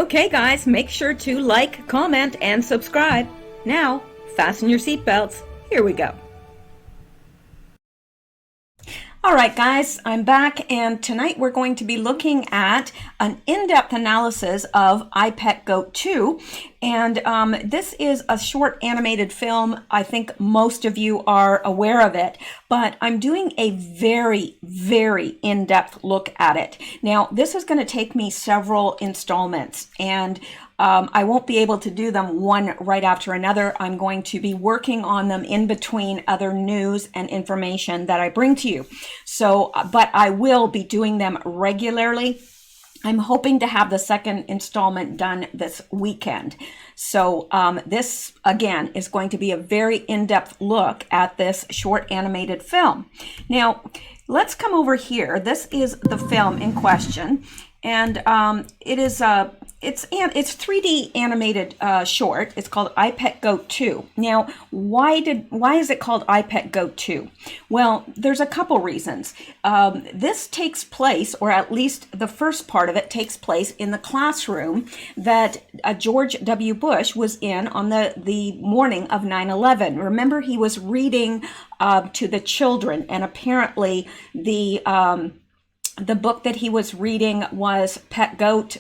Okay, guys, make sure to like, comment, and subscribe. Now, fasten your seatbelts. Here we go. All right, guys, I'm back, and tonight we're going to be looking at an in-depth analysis of I, Pet, Goat 2. And this is a short animated film. I think most of you are aware of it, but I'm doing a very, very in-depth look at it. Now, this is going to take me several installments, and I won't be able to do them one right after another. I'm going to be working on them in between other news and information that I bring to you. So, but I will be doing them regularly. I'm hoping to have the second installment done this weekend. So this, again, is going to be a very in-depth look at this short animated film. Now, let's come over here. This is the film in question, and it's 3D animated short. It's called I, Pet, Goat 2. Now, why is it called I, Pet, Goat 2? Well, there's a couple reasons. This takes place, or at least the first part of it takes place in the classroom that George W. Bush was in on the morning of 9/11. Remember, he was reading to the children, and apparently the book that he was reading was Pet Goat,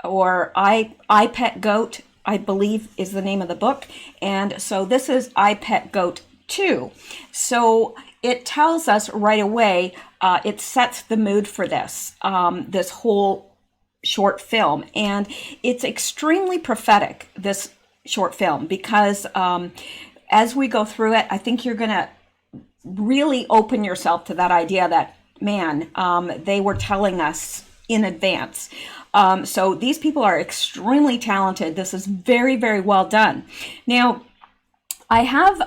or I Pet Goat, I believe is the name of the book. And so this is I Pet Goat 2. So it tells us right away, it sets the mood for this whole short film. And it's extremely prophetic, this short film, because as we go through it, I think you're going to really open yourself to that idea that, man, they were telling us in advance. So these people are extremely talented. This is very, very well done. Now, I have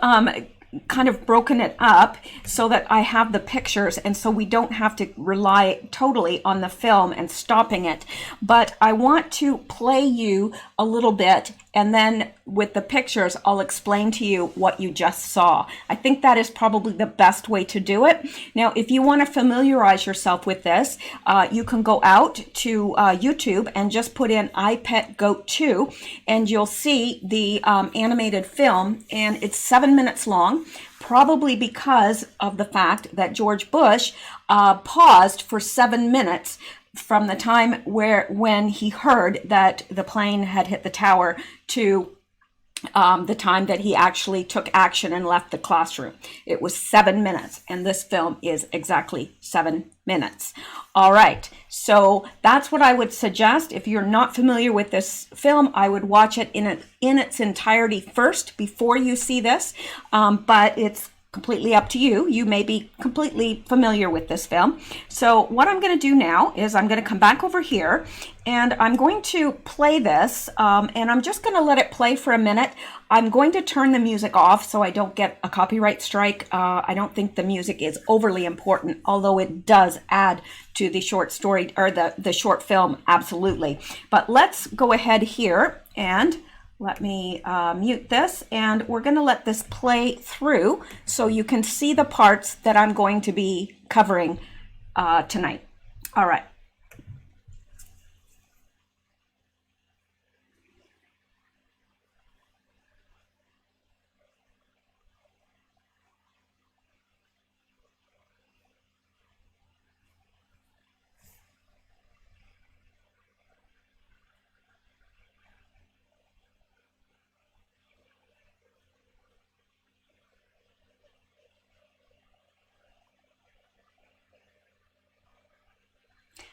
kind of broken it up so that I have the pictures, and so we don't have to rely totally on the film and stopping it. But I want to play you a little bit, and then with the pictures, I'll explain to you what you just saw. I think that is probably the best way to do it. Now, if you want to familiarize yourself with this, you can go out to YouTube and just put in I, Pet, Goat 2, and you'll see the animated film, and it's 7 minutes long, probably because of the fact that George Bush paused for 7 minutes from the time when he heard that the plane had hit the tower to the time that he actually took action and left the classroom. It was 7 minutes, and this film is exactly 7 minutes. All right, so that's what I would suggest. If you're not familiar with this film, I would watch it in its entirety first before you see this, but it's completely up to you. You may be completely familiar with this film. So what I'm going to do now is I'm going to come back over here, and I'm going to play this, and I'm just going to let it play for a minute. I'm going to turn the music off so I don't get a copyright strike. I don't think the music is overly important, although it does add to the short story, or the short film, absolutely. But let's go ahead here, and let me mute this, and we're going to let this play through so you can see the parts that I'm going to be covering tonight. All right.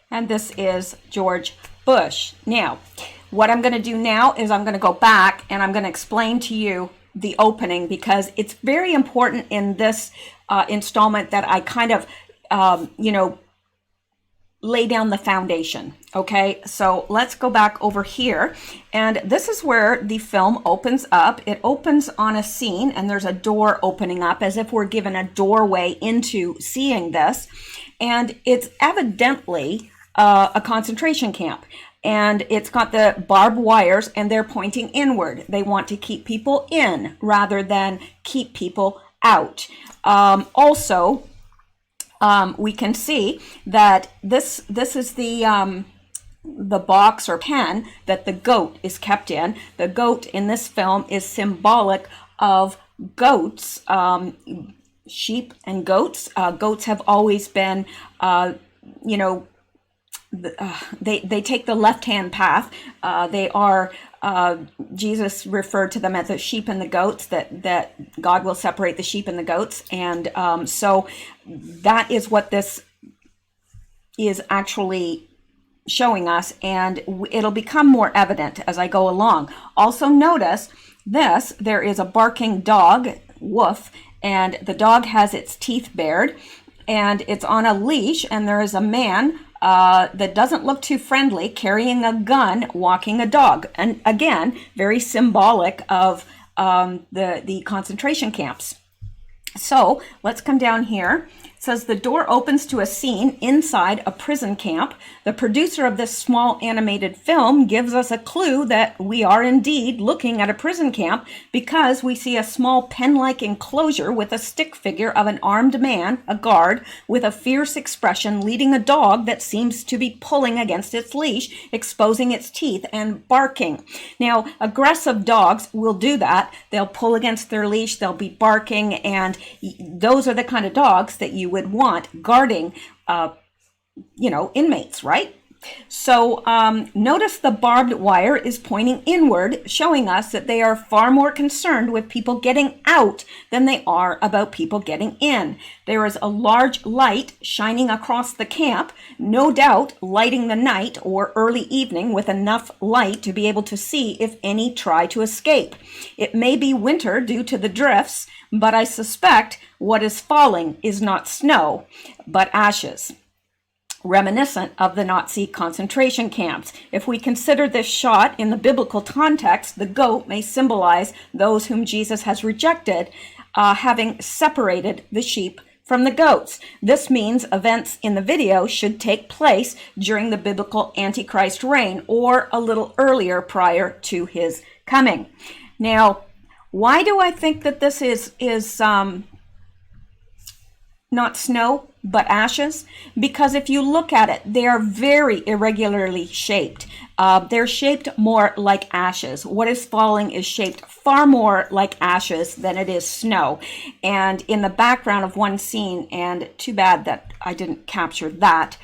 And this is George Bush. Now, what I'm going to do now is I'm going to go back and I'm going to explain to you the opening, because it's very important in this installment that I kind of, lay down the foundation. Okay, so let's go back over here, and this is where the film opens up. It opens on a scene, and there's a door opening up as if we're given a doorway into seeing this, and it's evidently a concentration camp, and it's got the barbed wires, and they're pointing inward. They want to keep people in rather than keep people out. We can see that this is the the box or pen that the goat is kept in. The goat in this film is symbolic of goats, sheep and goats. Goats have always been, they take the left-hand path. They are, Jesus referred to them as the sheep and the goats, that God will separate the sheep and the goats. And so that is what this is actually showing us, and it'll become more evident as I go along. Also notice this, there is a barking dog, woof, and the dog has its teeth bared, and it's on a leash, and there is a man that doesn't look too friendly, carrying a gun, walking a dog. And again, very symbolic of the concentration camps. So let's come down here. It says the door opens to a scene inside a prison camp. The producer of this small animated film gives us a clue that we are indeed looking at a prison camp, because we see a small pen-like enclosure with a stick figure of an armed man, a guard, with a fierce expression, leading a dog that seems to be pulling against its leash, exposing its teeth and barking. Now, aggressive dogs will do that. They'll pull against their leash, they'll be barking, and those are the kind of dogs that you would want guarding, inmates, right? So notice the barbed wire is pointing inward, showing us that they are far more concerned with people getting out than they are about people getting in. There is a large light shining across the camp, no doubt lighting the night or early evening with enough light to be able to see if any try to escape. It may be winter due to the drifts, but I suspect what is falling is not snow, but ashes, reminiscent of the Nazi concentration camps. If we consider this shot in the biblical context, the goat may symbolize those whom Jesus has rejected, having separated the sheep from the goats. This means events in the video should take place during the biblical Antichrist reign, or a little earlier, prior to his coming. Now, why do I think that this is not snow, but ashes? Because if you look at it, they are very irregularly shaped. They're shaped more like ashes. What is falling is shaped far more like ashes than it is snow. And in the background of one scene, and too bad that I didn't capture that,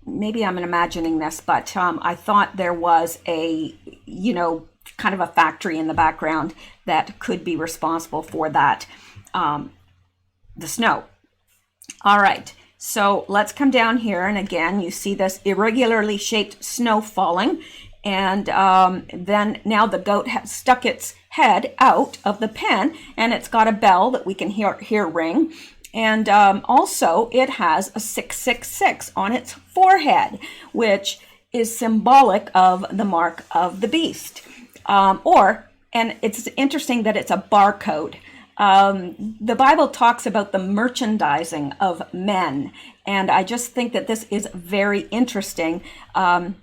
maybe I'm imagining this, but I thought there was a, kind of a factory in the background that could be responsible for that, the snow. All right, so let's come down here, and again, you see this irregularly shaped snow falling, and then now the goat has stuck its head out of the pen, and it's got a bell that we can hear ring, and also it has a 666 on its forehead, which is symbolic of the mark of the beast. And it's interesting that it's a barcode. The Bible talks about the merchandising of men, and I just think that this is very interesting, in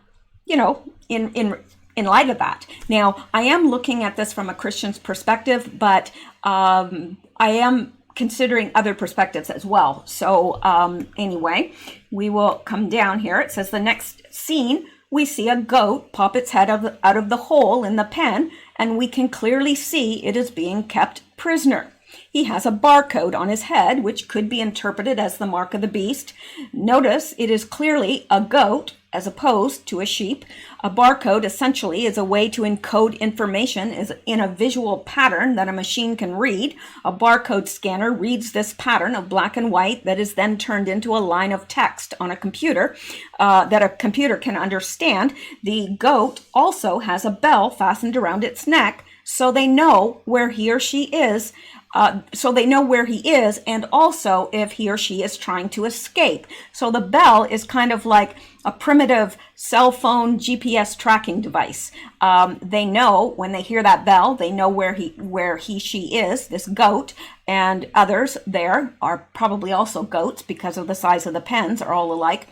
light of that. Now, I am looking at this from a Christian's perspective, but I am considering other perspectives as well. So anyway, we will come down here. It says the next scene, we see a goat pop its head out of the hole in the pen, and we can clearly see it is being kept prisoner. He has a barcode on his head, which could be interpreted as the mark of the beast. Notice it is clearly a goat as opposed to a sheep. A barcode essentially is a way to encode information in a visual pattern that a machine can read. A barcode scanner reads this pattern of black and white that is then turned into a line of text on a computer that a computer can understand. The goat also has a bell fastened around its neck, so they know where he or she is. And also if he or she is trying to escape. So the bell is kind of like a primitive cell phone GPS tracking device. They know when they hear that bell, they know where she is, this goat, and others there are probably also goats because of the size of the pens are all alike.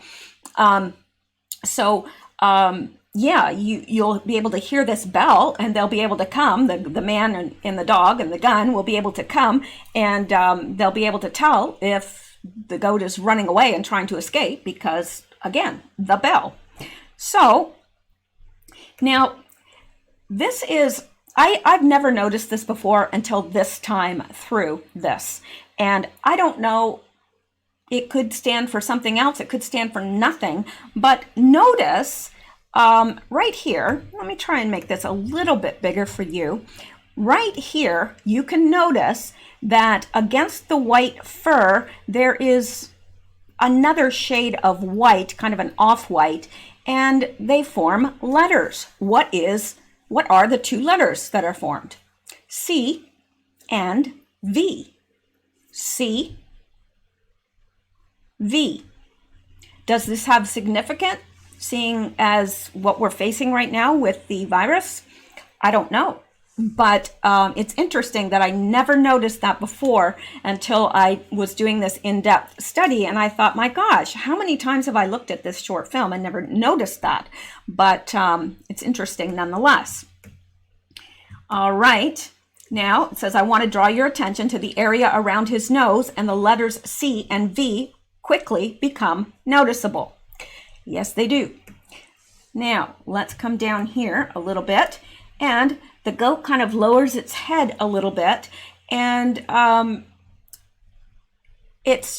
Yeah, you'll be able to hear this bell, and they'll be able to come. The man and the dog and the gun will be able to come, and they'll be able to tell if the goat is running away and trying to escape because, again, the bell. So now this is, I've never noticed this before until this time through this. And I don't know, it could stand for something else. It could stand for nothing. But notice right here, let me try and make this a little bit bigger for you. Right here, you can notice that against the white fur, there is another shade of white, kind of an off-white, and they form letters. What are the two letters that are formed? C and V. C, V. Does this have significance, seeing as what we're facing right now with the virus? I don't know. But it's interesting that I never noticed that before until I was doing this in-depth study, and I thought, my gosh, how many times have I looked at this short film and never noticed that? But it's interesting nonetheless. All right, now it says, I want to draw your attention to the area around his nose, and the letters C and V quickly become noticeable. Yes, they do. Now, let's come down here a little bit, and the goat kind of lowers its head a little bit, and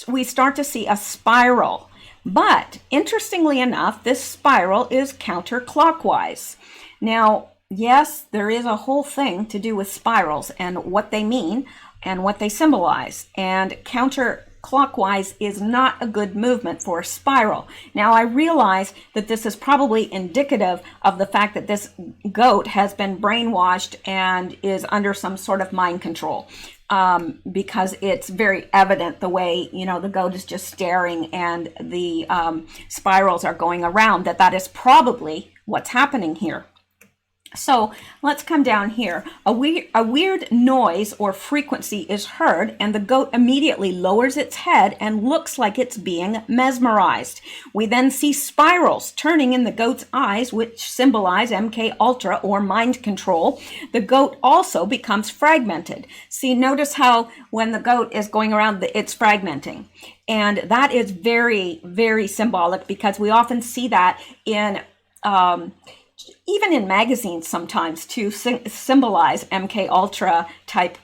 we start to see a spiral. But interestingly enough, this spiral is counterclockwise. Now, yes, there is a whole thing to do with spirals and what they mean and what they symbolize. And counterclockwise is not a good movement for a spiral. Now, I realize that this is probably indicative of the fact that this goat has been brainwashed and is under some sort of mind control, because it's very evident the way, the goat is just staring and the spirals are going around, that is probably what's happening here. So let's come down here. A weird noise or frequency is heard, and the goat immediately lowers its head and looks like it's being mesmerized. We then see spirals turning in the goat's eyes, which symbolize MK Ultra or mind control. The goat also becomes fragmented. See, notice how when the goat is going around, it's fragmenting. And that is very, very symbolic, because we often see that in even in magazines sometimes to symbolize MK Ultra type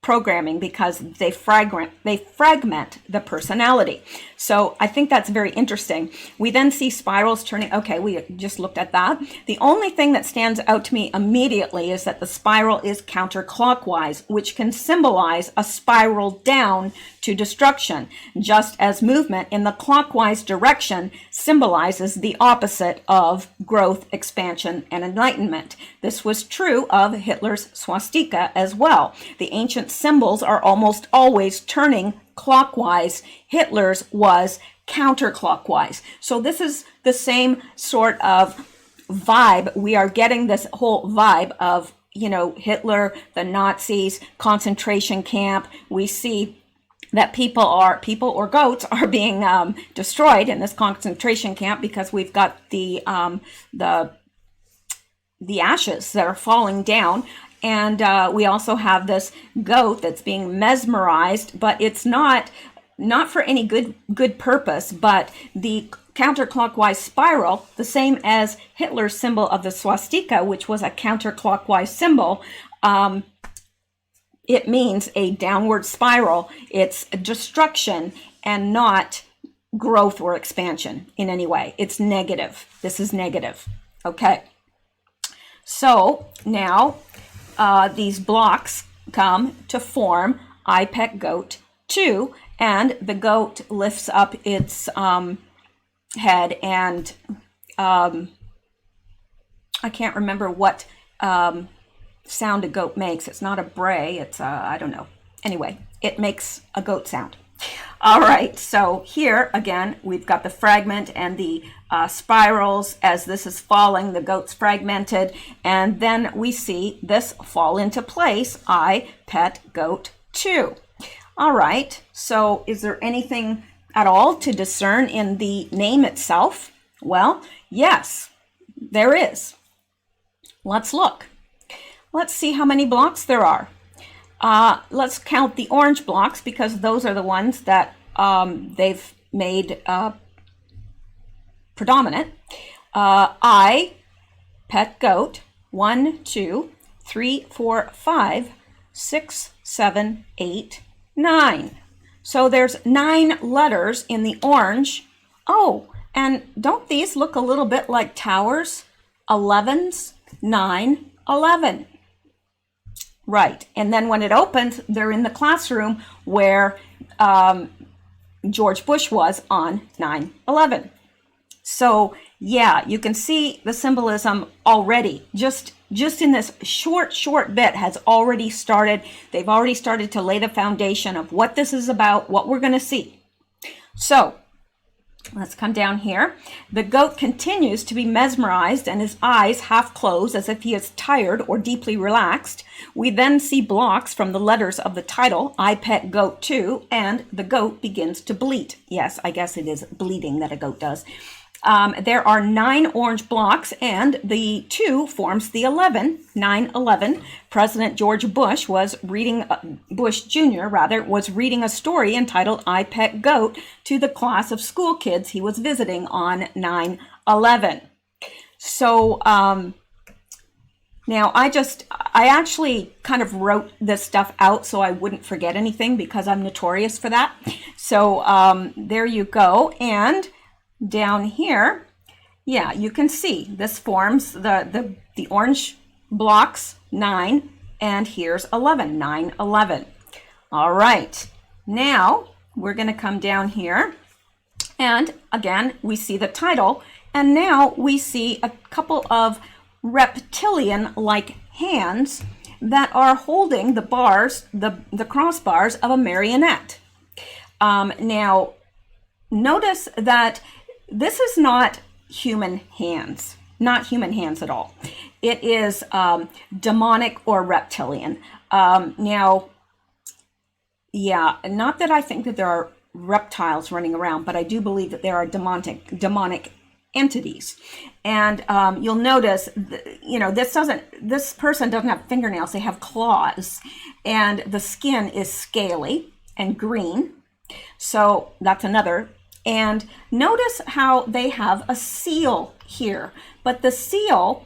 programming, because they fragment the personality. So I think that's very interesting. We then see spirals turning. Okay, we just looked at that. The only thing that stands out to me immediately is that the spiral is counterclockwise, which can symbolize a spiral down to destruction, just as movement in the clockwise direction symbolizes the opposite of growth, expansion, and enlightenment. This was true of Hitler's swastika as well. The ancient symbols are almost always turning clockwise. Hitler's was counterclockwise. So this is the same sort of vibe. We are getting this whole vibe of, Hitler, the Nazis, concentration camp. We see that people or goats are being destroyed in this concentration camp, because we've got the ashes that are falling down. And we also have this goat that's being mesmerized, but it's not for any good purpose. But the counterclockwise spiral, the same as Hitler's symbol of the swastika, which was a counterclockwise symbol, it means a downward spiral. It's destruction and not growth or expansion in any way. It's negative. This is negative. Okay. So now these blocks come to form IPEC goat 2, and the goat lifts up its head, and I can't remember what sound a goat makes. It's not a bray. It's I don't know. Anyway, it makes a goat sound. All right, so here again, we've got the fragment and the spirals. As this is falling, the goat's fragmented, and then we see this fall into place, I pet goat 2. All right, so is there anything at all to discern in the name itself? Well, yes, there is. Let's look. Let's see how many blocks there are. Let's count the orange blocks, because those are the ones that they've made predominant. I, pet goat, 1, 2, 3, 4, 5, 6, 7, 8, 9. So there's 9 letters in the orange. Oh, and don't these look a little bit like towers? 11s, 9, 11. Right, and then when it opens, they're in the classroom where George Bush was on 9/11. So yeah, you can see the symbolism already. Just in this short bit has already started. They've already started to lay the foundation of what this is about, what we're going to see. So let's come down here. The goat continues to be mesmerized and his eyes half closed as if he is tired or deeply relaxed. We then see blocks from the letters of the title, I Pet Goat 2, and the goat begins to bleat. Yes, I guess it is bleating that a goat does. There are 9 orange blocks, and the 2 forms the 11, 9/11. President George Bush was reading, Bush Jr. rather, was reading a story entitled I Pet Goat to the class of school kids he was visiting on 9/11. So now I actually kind of wrote this stuff out so I wouldn't forget anything because I'm notorious for that. So there you go. And down here, yeah, you can see this forms the orange blocks 9, and here's 11, 9/11. All right, now we're going to come down here, and again we see the title, and now we see a couple of reptilian-like hands that are holding the bars, the crossbars of a marionette. Now notice that this is not human hands, not human hands at all. It is demonic or reptilian. Now, yeah, not that I think that there are reptiles running around, but I do believe that there are demonic entities. And you'll notice, this person doesn't have fingernails, they have claws, and the skin is scaly and green. So that's another. And notice how they have a seal here, but the seal,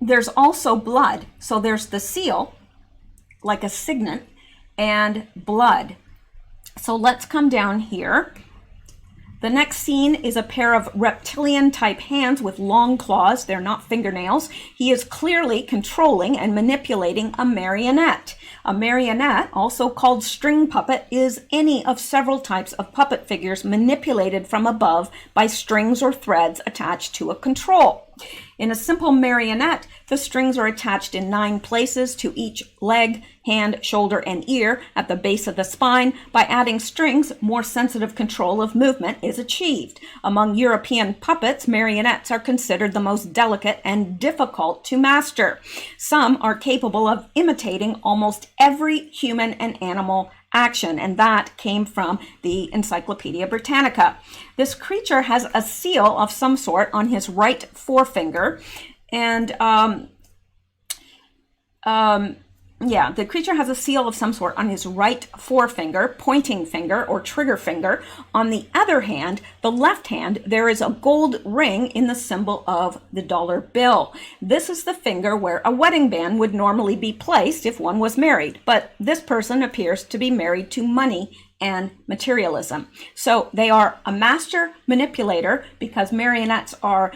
there's also blood. So there's the seal, like a signet, and blood. So let's come down here. The next scene is a pair of reptilian type hands with long claws. They're not fingernails. He is clearly controlling and manipulating a marionette. A marionette, also called string puppet, is any of several types of puppet figures manipulated from above by strings or threads attached to a control. In a simple marionette, the strings are attached in 9 places to each leg, hand, shoulder, and ear at the base of the spine. By adding strings, more sensitive control of movement is achieved. Among European puppets, marionettes are considered the most delicate and difficult to master. Some are capable of imitating almost every human and animal action, and that came from the Encyclopedia Britannica. This creature has a seal of some sort on his right forefinger, and yeah, the creature has a seal of some sort on his right forefinger, pointing finger, or trigger finger. On the other hand, the left hand, there is a gold ring in the symbol of the dollar bill. This is the finger where a wedding band would normally be placed if one was married, but this person appears to be married to money and materialism. So they are a master manipulator, because marionettes are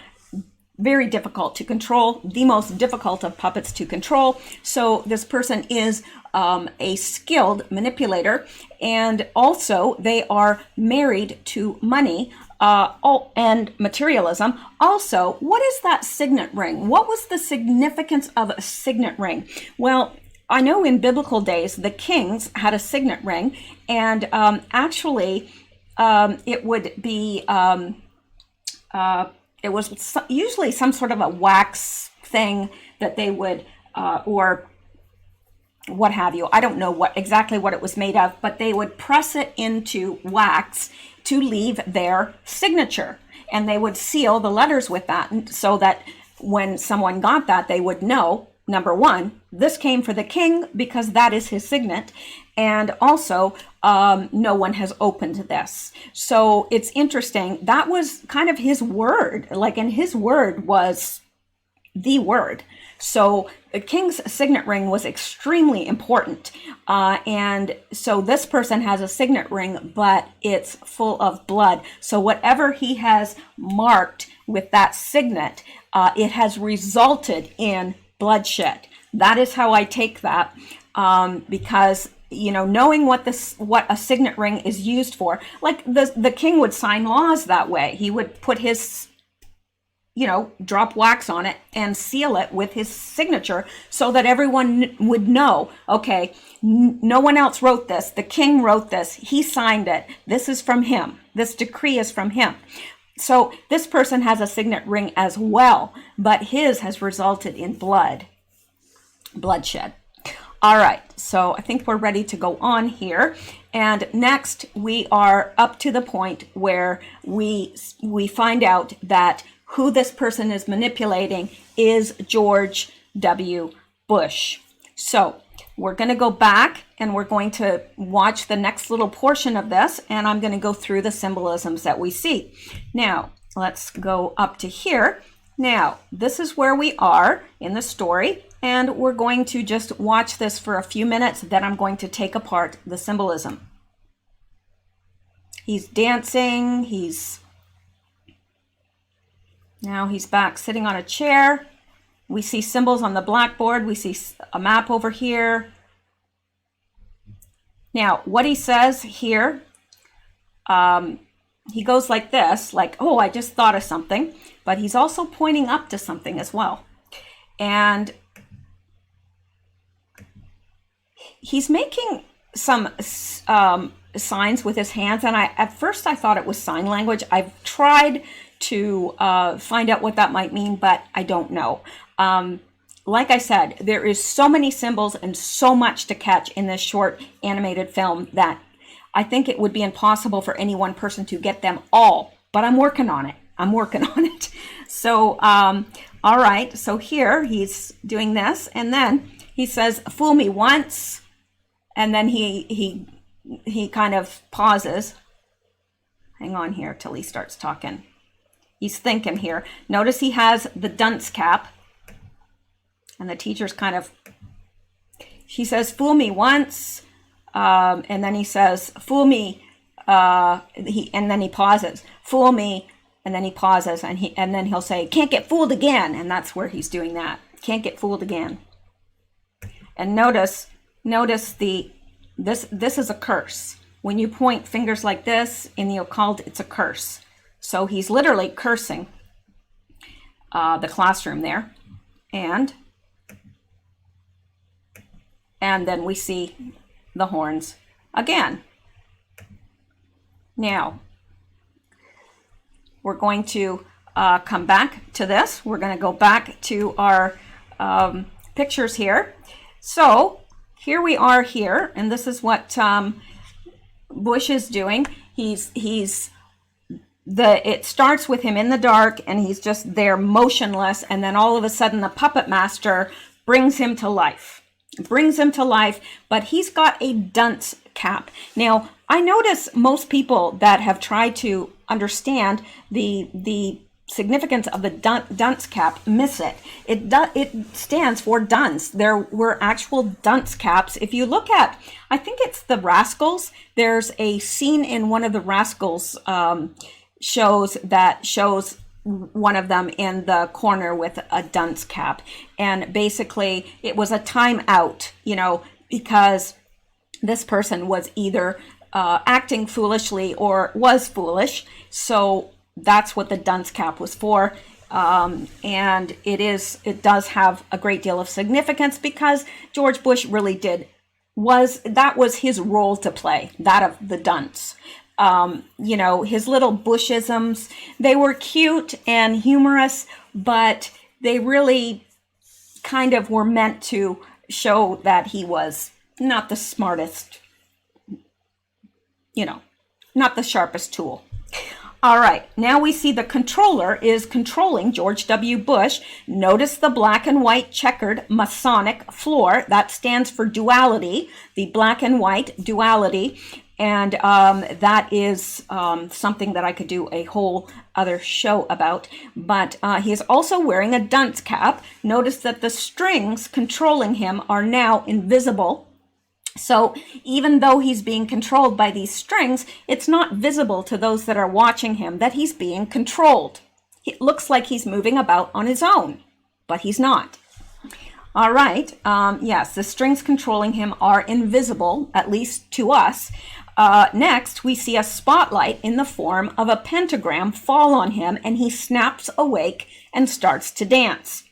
very difficult to control, the most difficult of puppets to control. So this person is a skilled manipulator, and also they are married to money and materialism. Also, what is that signet ring? What was the significance of a signet ring? Well, I know in biblical days, the kings had a signet ring, and actually it would be it was usually some sort of a wax thing that they would, or what have you. I don't know exactly what it was made of, but they would press it into wax to leave their signature. And they would seal the letters with that, so that when someone got that, they would know number one, this came for the king because that is his signet. And also, no one has opened this. So it's interesting. That was kind of his word. Like, and his word was the word. So the king's signet ring was extremely important. And so this person has a signet ring, but it's full of blood. So whatever he has marked with that signet, it has resulted in bloodshed. That is how I take that, because, you know, knowing what a signet ring is used for, like the king would sign laws that way. He would put his, you know, drop wax on it and seal it with his signature so that everyone would know, okay, no one else wrote this. The king wrote this. He signed it. This is from him. This decree is from him. So this person has a signet ring as well, but his has resulted in bloodshed. All right, so I think we're ready to go on here. And next we are up to the point where we find out that who this person is manipulating is George W. Bush. So we're going to go back and we're going to watch the next little portion of this, and I'm going to go through the symbolisms that we see. Now, let's go up to here. Now, this is where we are in the story, and we're going to just watch this for a few minutes, then I'm going to take apart the symbolism. He's dancing, now he's back sitting on a chair. We see symbols on the blackboard. We see a map over here. Now, what he says here, he goes like this, like, oh, I just thought of something, but he's also pointing up to something as well. And he's making some signs with his hands, and at first I thought it was sign language. I've tried to find out what that might mean, but I don't know. Like I said, there is so many symbols and so much to catch in this short animated film that I think it would be impossible for any one person to get them all, but I'm working on it. So, all right, so here he's doing this, and then he says, fool me once, and then he kind of pauses. Hang on here till he starts talking. He's thinking here. Notice he has the dunce cap. And the teacher's kind of, she says, fool me once. And then he says, fool me. And then he pauses. Fool me. And then he pauses. And then he'll say, can't get fooled again. And that's where he's doing that. Can't get fooled again. And notice this is a curse. When you point fingers like this in the occult, it's a curse. So he's literally cursing the classroom there. And then we see the horns again. Now, we're going to come back to this. We're going to go back to our pictures here. So here we are here, and this is what Bush is doing. It starts with him in the dark, and he's just there motionless, and then all of a sudden the puppet master brings him to life. But he's got a dunce cap. Now, I notice most people that have tried to understand the significance of the dunce cap miss it. It stands for dunce. There were actual dunce caps. If you look at, I think it's the Rascals, there's a scene in one of the Rascals shows one of them in the corner with a dunce cap, and basically it was a timeout, because this person was either acting foolishly or was foolish. So that's what the dunce cap was for, and it does have a great deal of significance because George Bush really that was his role to play, that of the dunce. His little Bushisms, they were cute and humorous, but they really kind of were meant to show that he was not the smartest, not the sharpest tool. All right, now we see the controller is controlling George W. Bush. Notice the black and white checkered Masonic floor. That stands for duality, the black and white duality. And that is something that I could do a whole other show about. But he is also wearing a dunce cap. Notice that the strings controlling him are now invisible. So even though he's being controlled by these strings, it's not visible to those that are watching him that he's being controlled. It looks like he's moving about on his own, but he's not. All right, yes, the strings controlling him are invisible, at least to us. Next, we see a spotlight in the form of a pentagram fall on him, and he snaps awake and starts to dance.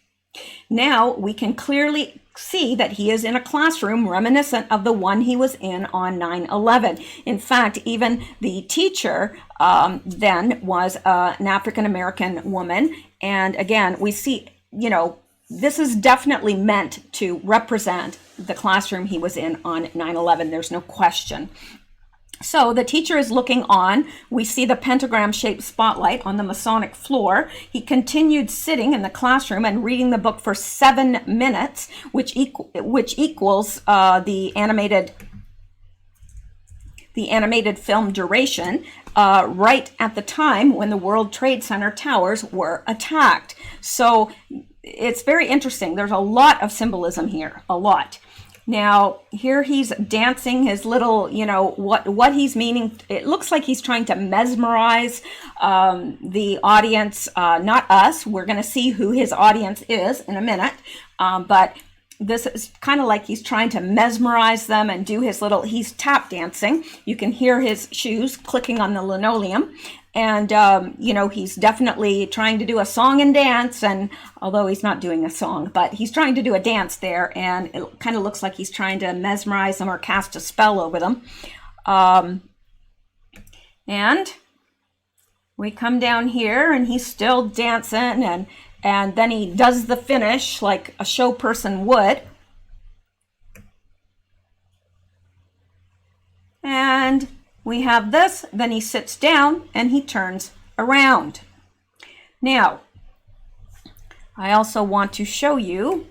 Now we can clearly see that he is in a classroom reminiscent of the one he was in on 9/11. In fact, even the teacher then was an African-American woman. And again, we see, this is definitely meant to represent the classroom he was in on 9/11. There's no question. So the teacher is looking on. We see the pentagram-shaped spotlight on the Masonic floor. He continued sitting in the classroom and reading the book for 7 minutes, which equals the animated film duration, right at the time when the World Trade Center towers were attacked. So it's very interesting. There's a lot of symbolism here, a lot. Now, here he's dancing his little, what he's meaning. It looks like he's trying to mesmerize the audience, not us. We're going to see who his audience is in a minute. But this is kind of like he's trying to mesmerize them and do his little, he's tap dancing. You can hear his shoes clicking on the linoleum. And, he's definitely trying to do a song and dance, and although he's not doing a song, but he's trying to do a dance there, and it kind of looks like he's trying to mesmerize them or cast a spell over them. And we come down here, and he's still dancing, and then he does the finish like a show person would. And we have this, then he sits down and he turns around. Now, I also want to show you,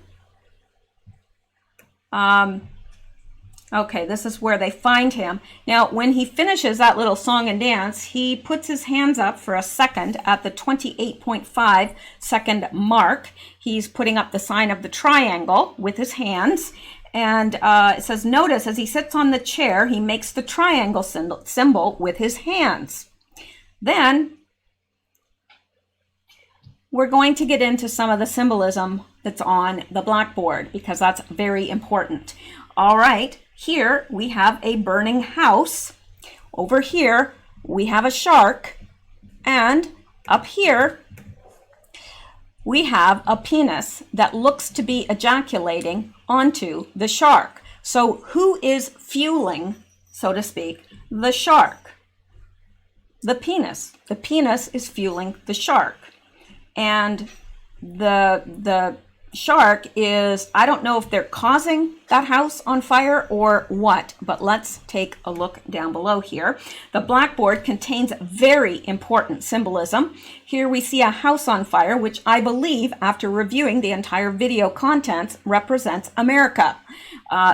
okay, this is where they find him. Now, when he finishes that little song and dance, he puts his hands up for a second at the 28.5 second mark. He's putting up the sign of the triangle with his hands. And it says, notice as he sits on the chair, he makes the triangle symbol with his hands. Then we're going to get into some of the symbolism that's on the blackboard because that's very important. All right, here we have a burning house. Over here, we have a shark. And up here, we have a penis that looks to be ejaculating onto the shark. So who is fueling, so to speak, the shark? The penis. The penis is fueling the shark. And the shark is, I don't know if they're causing that house on fire or what, but let's take a look down below here. The blackboard contains very important symbolism. Here we see a house on fire, which I believe, after reviewing the entire video contents, represents America.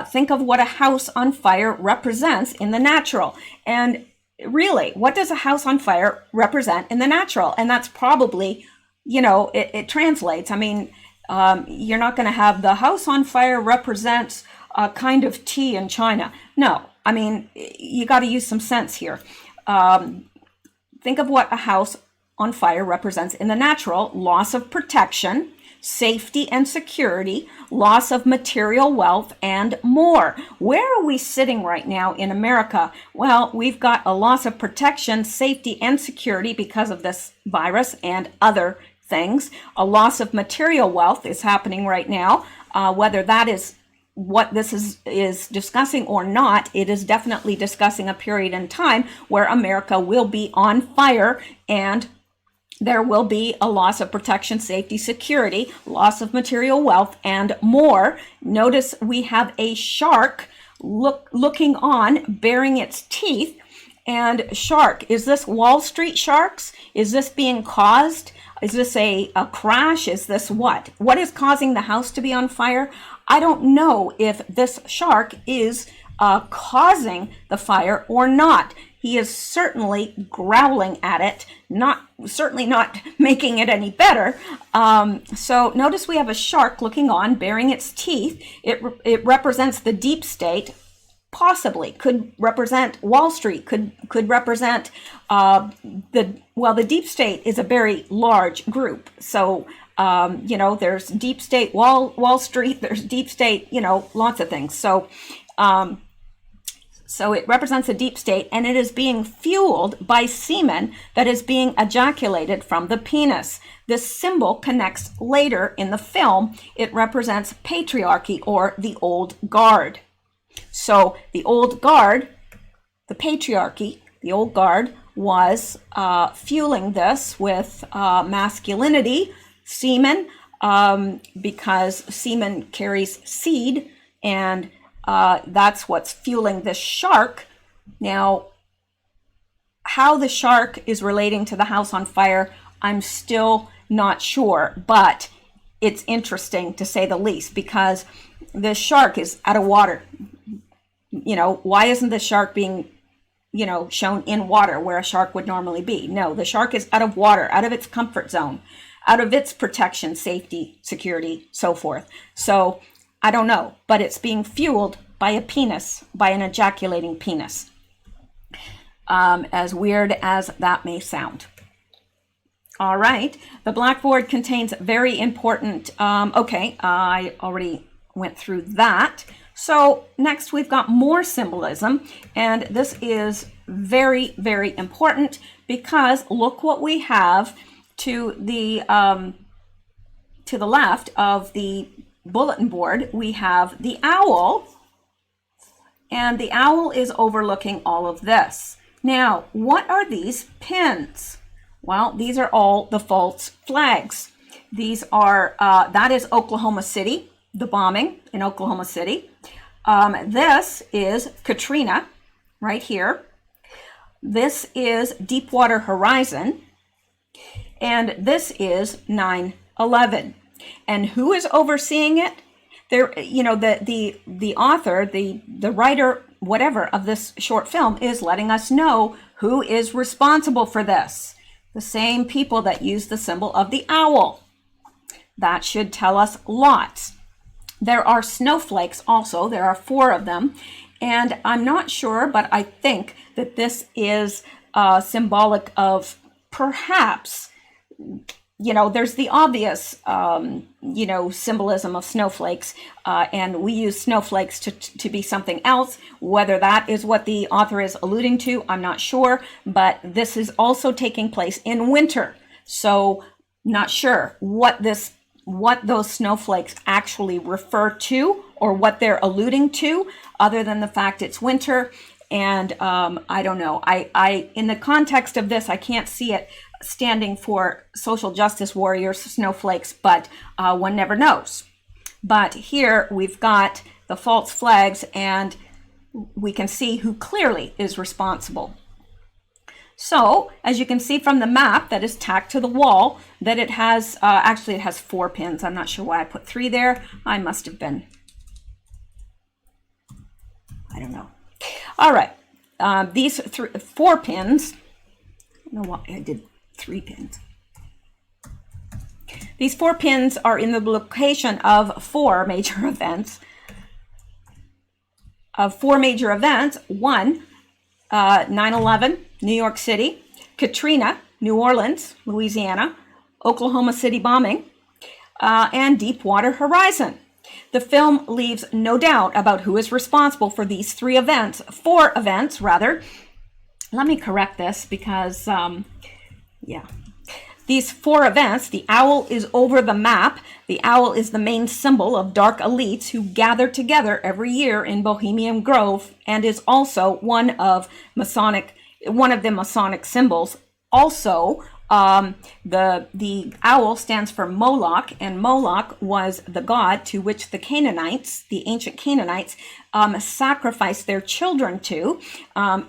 Think of what a house on fire represents in the natural. And really, what does a house on fire represent in the natural? And that's probably, it translates. I mean, you're not going to have the house on fire represents a kind of tea in China. No, I mean, you got to use some sense here. Think of what a house on fire represents in the natural: loss of protection, safety and security, loss of material wealth, and more. Where are we sitting right now in America? Well, we've got a loss of protection, safety, and security because of this virus and other things. A loss of material wealth is happening right now. Whether that is what this is discussing or not, it is definitely discussing a period in time where America will be on fire and there will be a loss of protection, safety, security, loss of material wealth, and more. Notice we have a shark looking on, baring its teeth, And shark, is this Wall Street sharks? Is this being caused? Is this a crash? Is this what? What is causing the house to be on fire? I don't know if this shark is causing the fire or not. He is certainly growling at it, certainly not making it any better. So notice we have a shark looking on, baring its teeth. It represents the deep state. Possibly could represent Wall Street, could represent the deep state is a very large group. So there's deep state Wall Street, there's deep state, lots of things. So so it represents a deep state, and it is being fueled by semen that is being ejaculated from the penis. This symbol connects later in the film. It represents patriarchy, or the old guard. So the old guard, the patriarchy, the old guard was fueling this with masculinity, semen, because semen carries seed, and that's what's fueling this shark. Now, how the shark is relating to the house on fire, I'm still not sure, but it's interesting to say the least, because this shark is out of water. Why isn't the shark being, shown in water where a shark would normally be? No, the shark is out of water, out of its comfort zone, out of its protection, safety, security, so forth. So I don't know, but it's being fueled by a penis, by an ejaculating penis. As weird as that may sound. All right, the blackboard contains very important, I already went through that. So next we've got more symbolism, and this is very, very important, because look what we have to the left of the bulletin board. We have the owl, and the owl is overlooking all of this. Now, what are these pins? Well, these are all the false flags. These are, that is Oklahoma City, the bombing in Oklahoma City. This is Katrina right here. This is Deepwater Horizon. And this is 9/11. And who is overseeing it? There, the author, the writer, whatever, of this short film is letting us know who is responsible for this. The same people that use the symbol of the owl. That should tell us lots. There are snowflakes also. There are 4 of them. And I'm not sure, but I think that this is symbolic of perhaps, there's the obvious, symbolism of snowflakes. And we use snowflakes to be something else. Whether that is what the author is alluding to, I'm not sure. But this is also taking place in winter. So not sure what those snowflakes actually refer to, or what they're alluding to, other than the fact it's winter. And I don't know. I in the context of this, I can't see it standing for social justice warriors, snowflakes, but one never knows. But here we've got the false flags, and we can see who clearly is responsible. So, as you can see from the map that is tacked to the wall, that it has, actually it has 4 pins. I'm not sure why I put 3 there. I must have been, I don't know. All right, these 4 pins, I don't know why I did 3 pins. These 4 pins are in the location of 4 major events. One, 9/11, New York City; Katrina, New Orleans, Louisiana; Oklahoma City bombing, and Deepwater Horizon. The film leaves no doubt about who is responsible for these 4 events rather. Let me correct this because, these 4 events, the owl is over the map. The owl is the main symbol of dark elites who gather together every year in Bohemian Grove, and is also one of the Masonic symbols. Also, The owl stands for Moloch, and Moloch was the god to which the Canaanites, the ancient Canaanites, sacrificed their children to.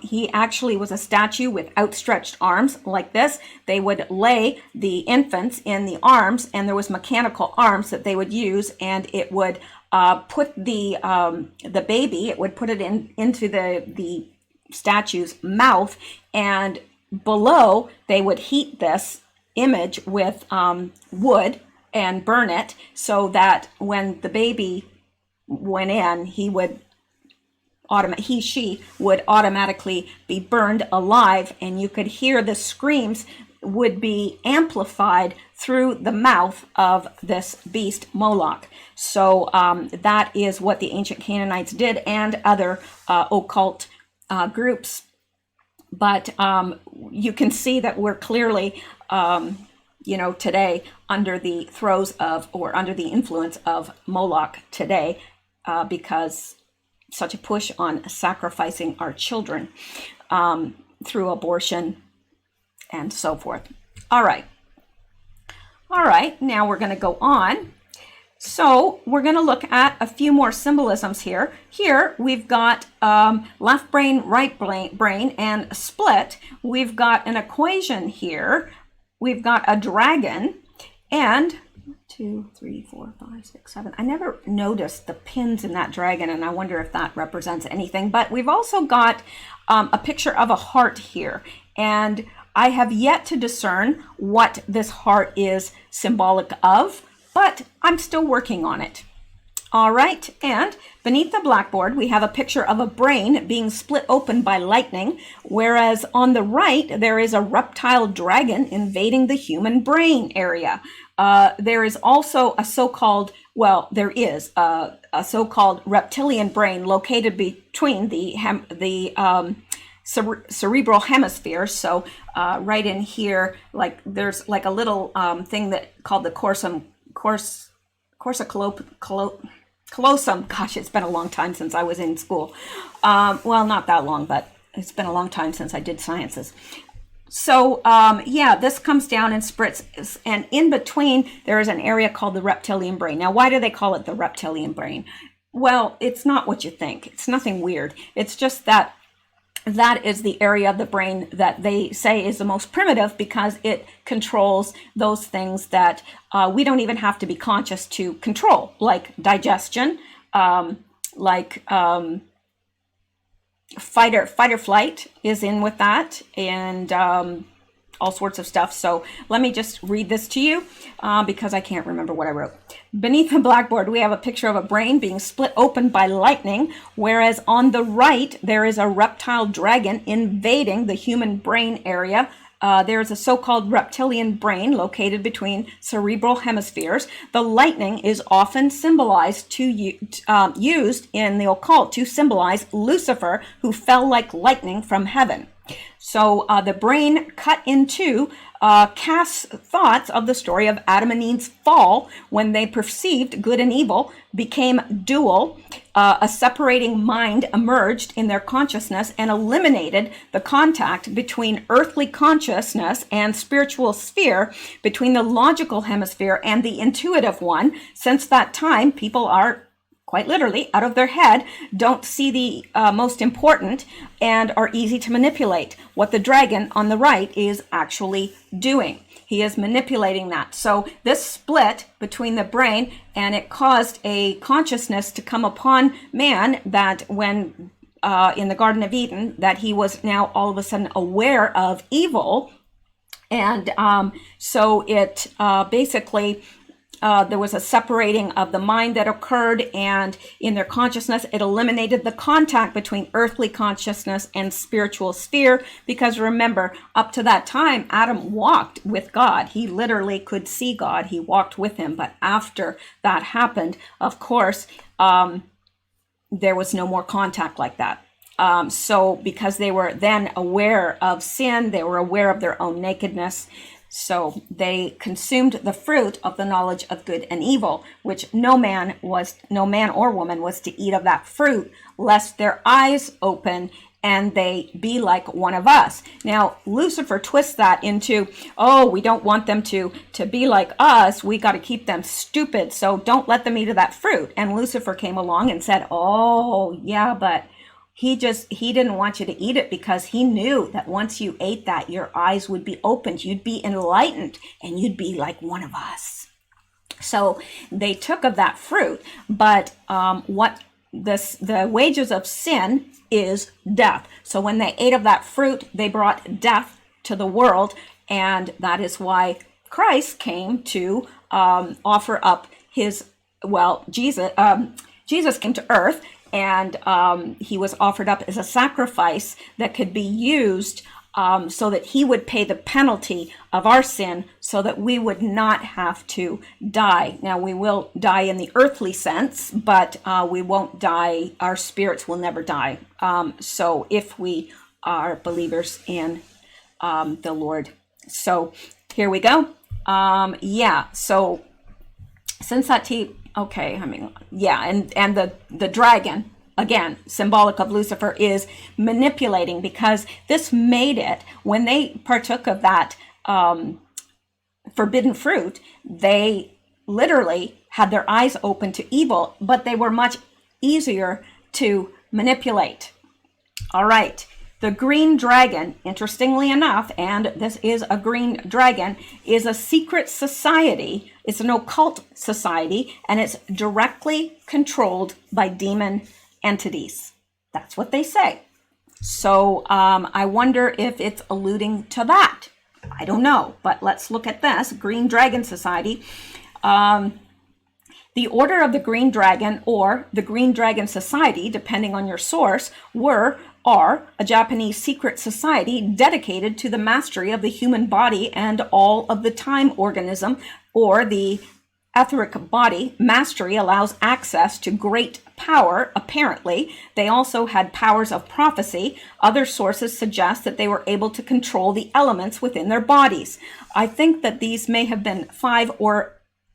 He actually was a statue with outstretched arms like this. They would lay the infants in the arms, and there was mechanical arms that they would use, and it would put the baby, it would put it into the statue's mouth, and below they would heat this image with wood and burn it, so that when the baby went in, she would automatically be burned alive, and you could hear the screams would be amplified through the mouth of this beast Moloch. So that is what the ancient Canaanites did, and other occult groups. But you can see that we're clearly, today under the throes of, or under the influence of Moloch today, because such a push on sacrificing our children through abortion and so forth. All right, now we're going to go on. So we're going to look at a few more symbolisms here. Here we've got left brain, right brain, and split. We've got an equation here. We've got a dragon, and 2, 3, 4, 5, 6, 7. I never noticed the pins in that dragon, and I wonder if that represents anything. But we've also got a picture of a heart here, and I have yet to discern what this heart is symbolic of, but I'm still working on it. All right, and beneath the blackboard, we have a picture of a brain being split open by lightning, whereas on the right, there is a reptile dragon invading the human brain area. There is also a so-called, there is a so-called reptilian brain located between the cerebral hemispheres. So right in here, like there's like a little thing that called the corsa callosum. Gosh, it's been a long time since I was in school. Well, not that long, but it's been a long time since I did sciences. So this comes down and splits, and in between there is an area called the reptilian brain. Now, why do they call it the reptilian brain? Well, it's not what you think. It's nothing weird. It's just that is the area of the brain that they say is the most primitive, because it controls those things that we don't even have to be conscious to control, like digestion, fight or flight is in with that, and all sorts of stuff. So let me just read this to you because I can't remember what I wrote. Beneath the blackboard, we have a picture of a brain being split open by lightning, whereas on the right, there is a reptile dragon invading the human brain area. There is a so-called reptilian brain located between cerebral hemispheres. The lightning is often symbolized used in the occult to symbolize Lucifer, who fell like lightning from heaven. So the brain cut in two casts thoughts of the story of Adam and Eve's fall, when they perceived good and evil, became dual. A separating mind emerged in their consciousness and eliminated the contact between earthly consciousness and spiritual sphere, between the logical hemisphere and the intuitive one. Since that time, people are quite literally out of their head, don't see the most important, and are easy to manipulate. What the dragon on the right is actually doing, he is manipulating that. So this split between the brain, and it caused a consciousness to come upon man, that when in the Garden of Eden, that he was now all of a sudden aware of evil. And so it basically there was a separating of the mind that occurred, and in their consciousness, it eliminated the contact between earthly consciousness and spiritual sphere. Because remember, up to that time, Adam walked with God. He literally could see God. He walked with him. But after that happened, of course, there was no more contact like that. So because they were then aware of sin, they were aware of their own nakedness, So they consumed the fruit of the knowledge of good and evil, which no man or woman was to eat of that fruit, lest their eyes open and they be like one of us. Now, Lucifer twists that into, oh, we don't want them to be like us. We got to keep them stupid. So don't let them eat of that fruit. And Lucifer came along and said, oh, yeah, but he didn't want you to eat it because he knew that once you ate that, your eyes would be opened. You'd be enlightened and you'd be like one of us. So they took of that fruit, but the wages of sin is death. So when they ate of that fruit, they brought death to the world, and that is why Christ came to offer up Jesus came to earth, and he was offered up as a sacrifice that could be used so that he would pay the penalty of our sin so that we would not have to die. Now, we will die in the earthly sense, but we won't die. Our spirits will never die. So if we are believers in the Lord. So here we go. So since that and the dragon, again, symbolic of Lucifer, is manipulating, because this made it, when they partook of that forbidden fruit, they literally had their eyes open to evil, but they were much easier to manipulate. All right. The green dragon, interestingly enough, and this is a green dragon, is a secret society. It's an occult society, and it's directly controlled by demon entities. That's what they say. So I wonder if it's alluding to that. I don't know, but let's look at this. Green Dragon Society. The Order of the Green Dragon, or the Green Dragon Society, depending on your source, are a Japanese secret society dedicated to the mastery of the human body and all of the time organism, or the etheric body. Mastery allows access to great power, apparently. They also had powers of prophecy. Other sources suggest that they were able to control the elements within their bodies. I think that these may have been 5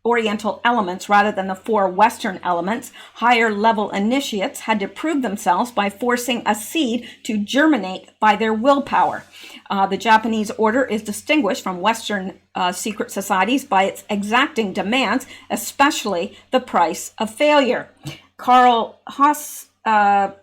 Oriental elements rather than the 4 Western elements. Higher level initiates had to prove themselves by forcing a seed to germinate by their willpower. The Japanese order is distinguished from Western secret societies by its exacting demands, especially the price of failure. Karl Haushofer,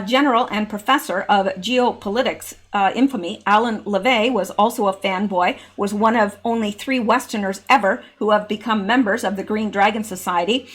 general and professor of geopolitics infamy, Alan LaVey, was also a fanboy, was one of only 3 Westerners ever who have become members of the Green Dragon Society.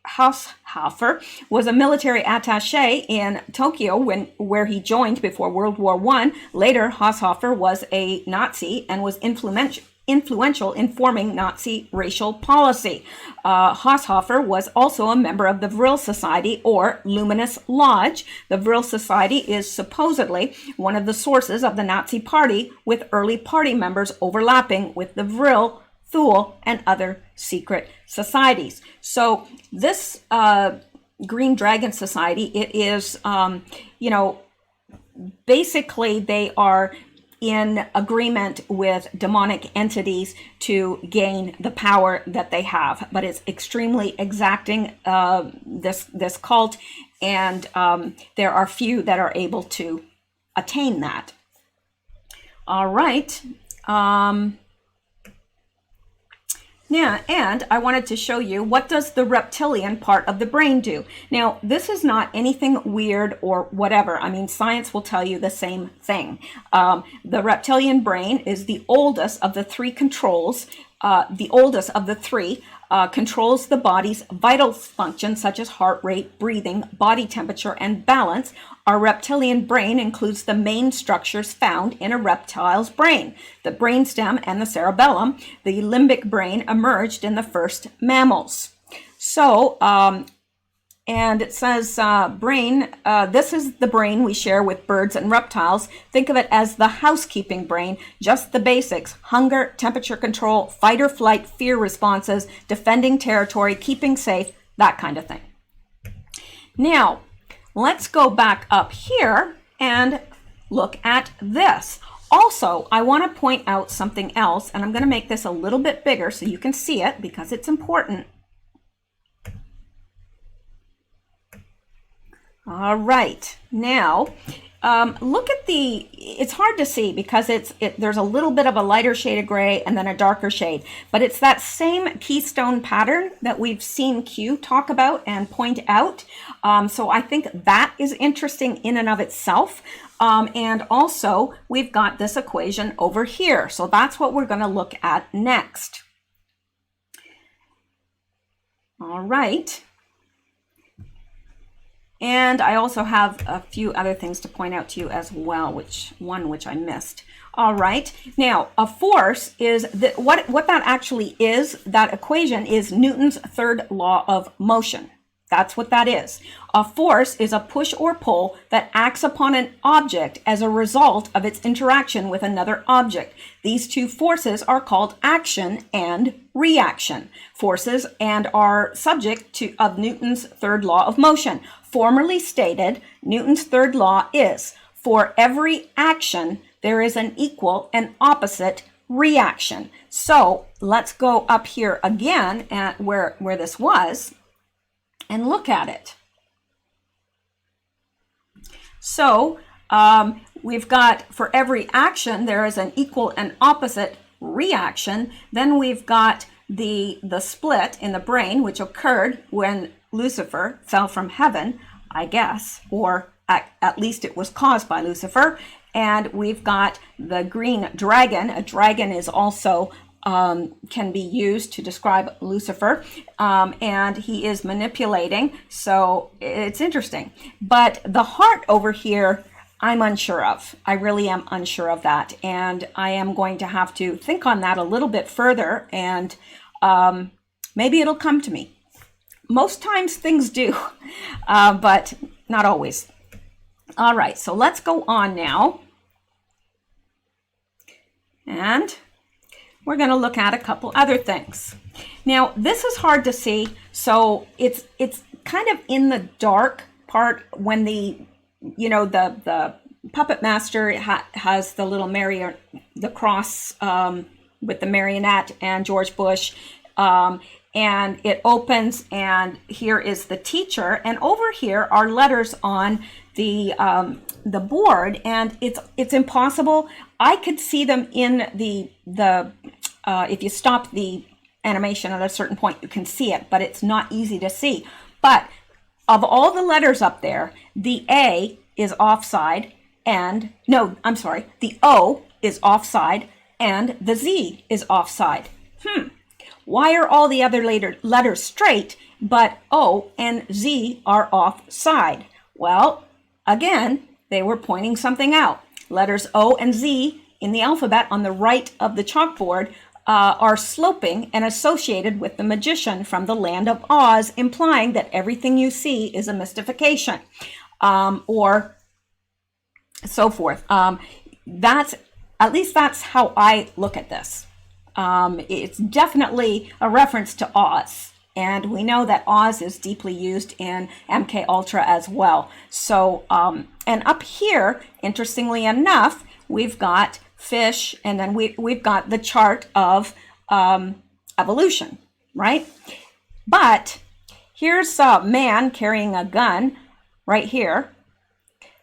Haushofer was a military attaché in Tokyo where he joined before World War I. Later, Haushofer was a Nazi and was influential in forming Nazi racial policy. Haushofer was also a member of the Vril Society, or Luminous Lodge. The Vril Society is supposedly one of the sources of the Nazi Party, with early party members overlapping with the Vril, Thule, and other secret societies. So this Green Dragon Society, it is, basically they are in agreement with demonic entities to gain the power that they have, but it's extremely exacting, this cult, and there are few that are able to attain that. All right. Yeah, and I wanted to show you, what does the reptilian part of the brain do? Now, this is not anything weird or whatever. I mean, science will tell you the same thing. The reptilian brain is the oldest of the 3 controls. Controls the body's vital functions such as heart rate, breathing, body temperature, and balance. Our reptilian brain includes the main structures found in a reptile's brain: the brainstem and the cerebellum. The limbic brain emerged in the first mammals. So, and it says brain, this is the brain we share with birds and reptiles. Think of it as the housekeeping brain, just the basics: hunger, temperature control, fight or flight, fear responses, defending territory, keeping safe, that kind of thing. Now, let's go back up here and look at this. Also, I want to point out something else, and I'm going to make this a little bit bigger so you can see it because it's important. All right, now look at it's hard to see because there's a little bit of a lighter shade of gray and then a darker shade, but it's that same keystone pattern that we've seen Q talk about and point out. So I think that is interesting in and of itself. And also we've got this equation over here. So that's what we're going to look at next. All right. And I also have a few other things to point out to you as well, which I missed. All right. Now, a force is what that actually is. That equation is Newton's third law of motion. That's what that is. A force is a push or pull that acts upon an object as a result of its interaction with another object. These two forces are called action and reaction forces and are subject of Newton's third law of motion. Formerly stated, Newton's third law is, for every action, there is an equal and opposite reaction. So let's go up here again at where this was and look at it. So we've got for every action, there is an equal and opposite reaction. Then we've got the split in the brain, which occurred when Lucifer fell from heaven, I guess, or at least it was caused by Lucifer. And we've got the green dragon. A dragon is also can be used to describe Lucifer, and he is manipulating. So it's interesting. But the heart over here, I'm unsure of. I really am unsure of that. And I am going to have to think on that a little bit further, and maybe it'll come to me. Most times things do, but not always. All right, so let's go on now. And we're going to look at a couple other things. Now, this is hard to see, so it's kind of in the dark part when the puppet master has the little the cross with the marionette and George Bush, and it opens, and here is the teacher, and over here are letters on the board, and it's impossible. I could see them in the if you stop the animation at a certain point, you can see it, but it's not easy to see. But of all the letters up there, the A is offside, and no, I'm sorry, the O is offside, and the Z is offside. Why are all the other letters straight, but O and Z are offside? Well, again, they were pointing something out. Letters O and Z in the alphabet on the right of the chalkboard are sloping and associated with the magician from the land of Oz, implying that everything you see is a mystification, or so forth. That's how I look at this. It's definitely a reference to Oz, and we know that Oz is deeply used in MK Ultra as well. So, and up here, interestingly enough, we've got fish, and then we've got the chart of evolution, right? But here's a man carrying a gun right here.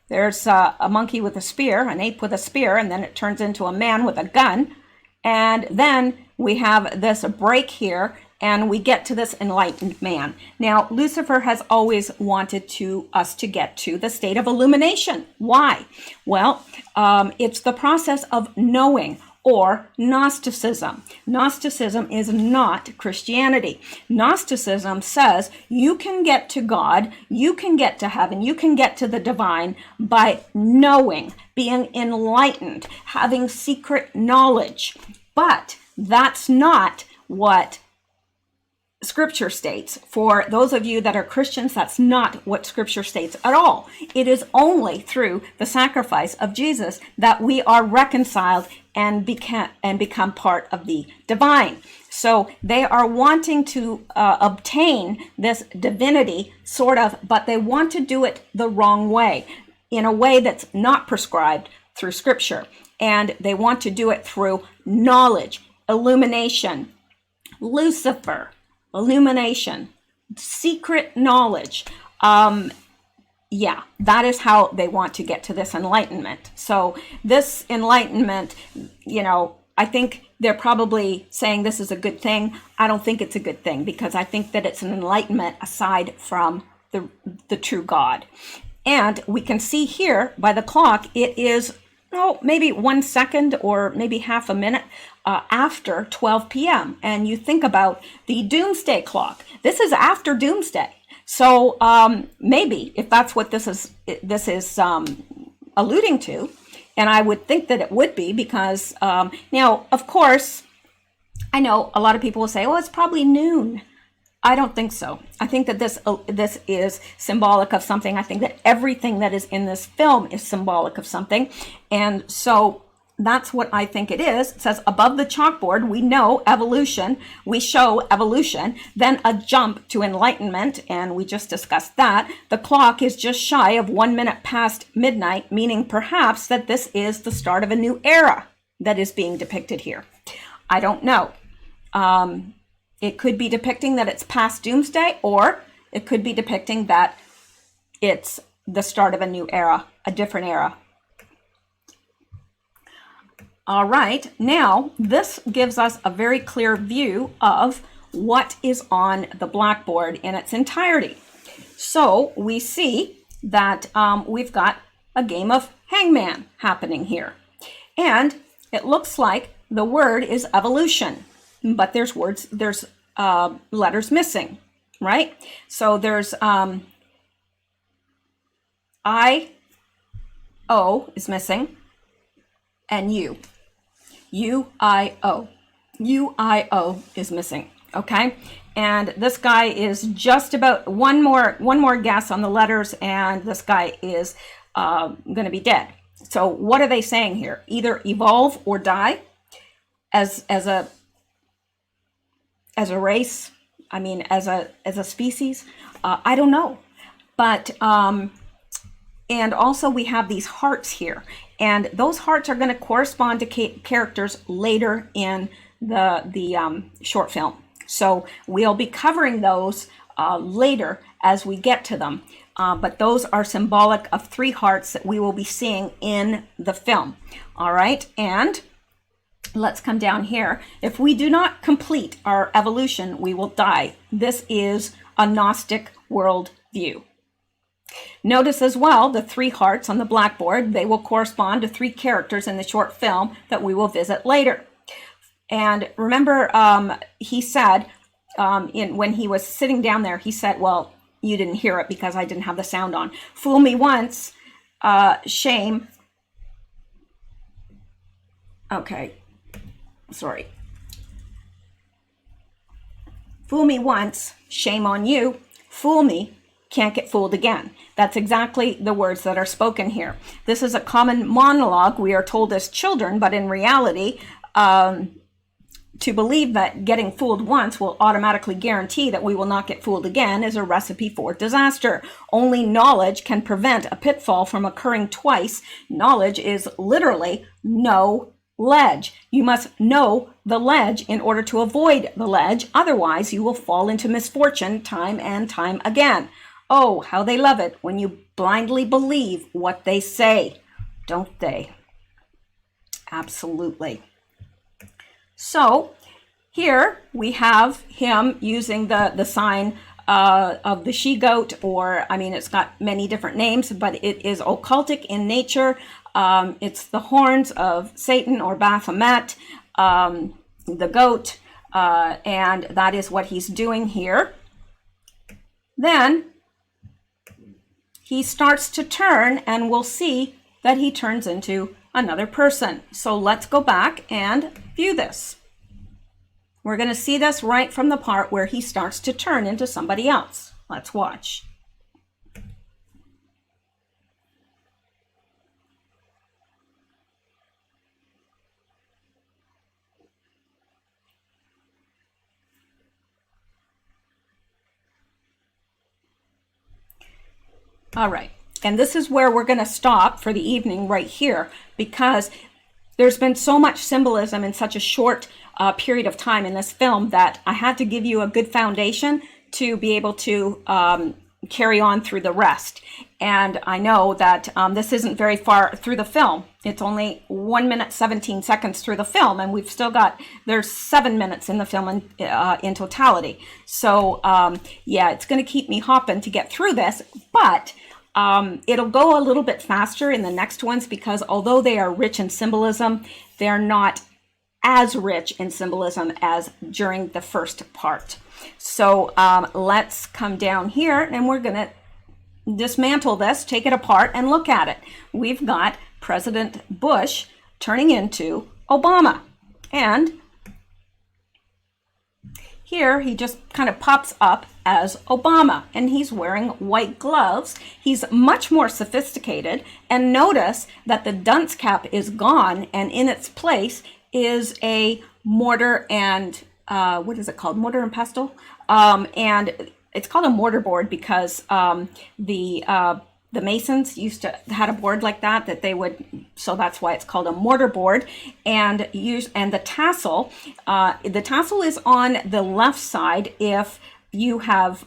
There's a monkey with a spear, an ape with a spear, and then it turns into a man with a gun. And then we have this break here, and we get to this enlightened man. Now, Lucifer has always wanted us to get to the state of illumination. Why? Well, it's the process of knowing, or Gnosticism. Gnosticism is not Christianity. Gnosticism says you can get to God, you can get to heaven, you can get to the divine by knowing, being enlightened, having secret knowledge. But that's not what Scripture states. For those of you that are Christians, that's not what Scripture states at all. It is only through the sacrifice of Jesus that we are reconciled and become part of the divine. So they are wanting to obtain this divinity, sort of, but they want to do it the wrong way, in a way that's not prescribed through Scripture. and they want to do it through knowledge, illumination, Lucifer, illumination, secret knowledge. Yeah, that is how they want to get to this enlightenment. So this enlightenment, you know, I think they're probably saying this is a good thing. I don't think it's a good thing, because I think that it's an enlightenment aside from the true God. And we can see here by the clock, it is, oh, maybe 1 second or maybe half a minute after 12 p.m. And you think about the doomsday clock. This is after doomsday. So maybe if that's what this is alluding to, and I would think that it would be, because now, of course, I know a lot of people will say, well, it's probably noon. I don't think so. I think that this is symbolic of something. I think that everything that is in this film is symbolic of something. And so that's what I think it is. It says above the chalkboard, we know evolution, we show evolution, then a jump to enlightenment, and we just discussed that. The clock is just shy of 1 minute past midnight, meaning perhaps that this is the start of a new era that is being depicted here. I don't know. It could be depicting that it's past doomsday, or it could be depicting that it's the start of a new era, a different era. All right, now this gives us a very clear view of what is on the blackboard in its entirety. So we see that we've got a game of hangman happening here. And it looks like the word is evolution, but there's letters missing, right? So there's I-O is missing, and U. U-I-O. U-I-O is missing, okay? And this guy is just about one more guess on the letters, and this guy is going to be dead. So what are they saying here? Either evolve or die as a race. I mean, as a species. I don't know, but and also we have these hearts here, and those hearts are going to correspond to characters later in the short film. So we'll be covering those later as we get to them. But those are symbolic of 3 hearts that we will be seeing in the film. All right, and let's come down here. If we do not complete our evolution, we will die. This is a Gnostic world view. Notice as well the 3 hearts on the blackboard. They will correspond to 3 characters in the short film that we will visit later. And remember, he said, when he was sitting down there, he said, well, you didn't hear it because I didn't have the sound on. Fool me once, shame. Okay, sorry. Fool me once, shame on you. Fool me, can't get fooled again. That's exactly the words that are spoken here. This is a common monologue we are told as children, but in reality, to believe that getting fooled once will automatically guarantee that we will not get fooled again is a recipe for disaster. Only knowledge can prevent a pitfall from occurring twice. Knowledge is literally no ledge. You must know the ledge in order to avoid the ledge. Otherwise, you will fall into misfortune time and time again. Oh, how they love it when you blindly believe what they say, don't they? Absolutely. So here we have him using the sign of the she-goat, or, I mean, it's got many different names, but it is occultic in nature. It's the horns of Satan or Baphomet, the goat, and that is what he's doing here. Then he starts to turn, and we'll see that he turns into another person. So let's go back and view this. We're going to see this right from the part where he starts to turn into somebody else. Let's watch. All right, and this is where we're going to stop for the evening right here, because there's been so much symbolism in such a short period of time in this film that I had to give you a good foundation to be able to carry on through the rest. And I know that this isn't very far through the film. It's only 1 minute 17 seconds through the film, and we've still got, there's 7 minutes in the film in totality. So yeah, it's going to keep me hopping to get through this, but it'll go a little bit faster in the next ones, because although they are rich in symbolism, they're not as rich in symbolism as during the first part. So let's come down here, and we're going to dismantle this, take it apart, and look at it. We've got President Bush turning into Obama. And here he just kind of pops up as Obama, and he's wearing white gloves. He's much more sophisticated, and notice that the dunce cap is gone, and in its place is a mortar and what is it called? Mortar and pestle. And it's called a mortar board because the Masons used to had a board like that they would, so that's why it's called a mortar board. And the tassel is on the left side if you have